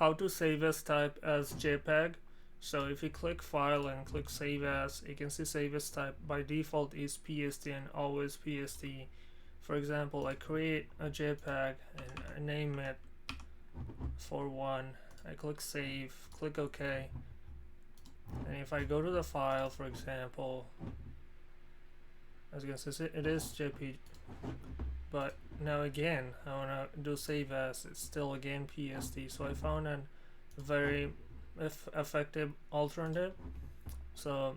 how to save as type as JPEG. So if you click file and click save as, you can see save as type by default is PSD and always PSD. For example, I create a JPEG and I name it for one. I click save, click OK, and if I go to the file, for example, as you can see, it is JPEG, but now again I want to do save as, it's still again PSD. So I found a very effective alternative. So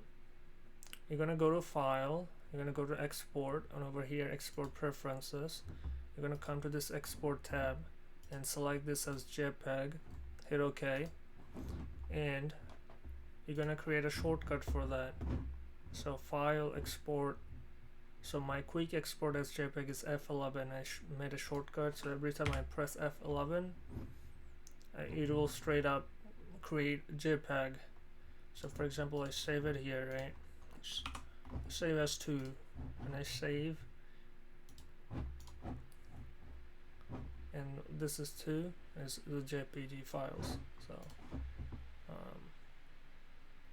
you're gonna go to file, you're gonna go to export, and over here export preferences, you're gonna come to this export tab and select this as JPEG, hit OK, and you're gonna create a shortcut for that. So file, export. So my quick export as JPEG is F11. I made a shortcut, so every time I press F11 it will straight up create JPEG. So for example, I save it here, right? Save as 2, and I save, and this is 2 is the JPG files. So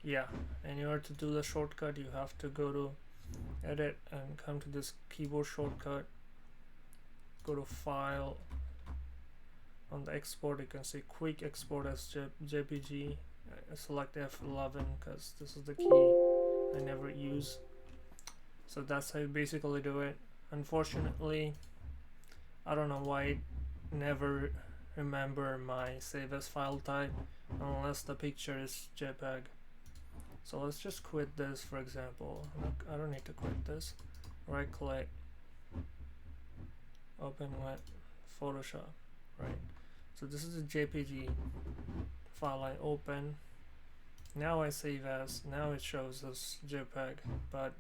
yeah, and in order to do the shortcut, you have to go to edit and come to this keyboard shortcut, go to file, on the export you can see quick export as JPG, select F11 because this is the key I never use. So that's how you basically do it. Unfortunately, I don't know why it never remember my save as file type unless the picture is JPEG. So let's just quit this, for example. Look, I don't need to quit this. Right click, open with Photoshop, right? So this is a JPG file I open. Now I save as, now it shows as JPEG, but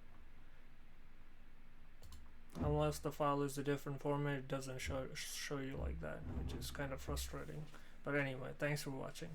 unless the file is a different format, it doesn't show you like that, which is kind of frustrating. But anyway, thanks for watching.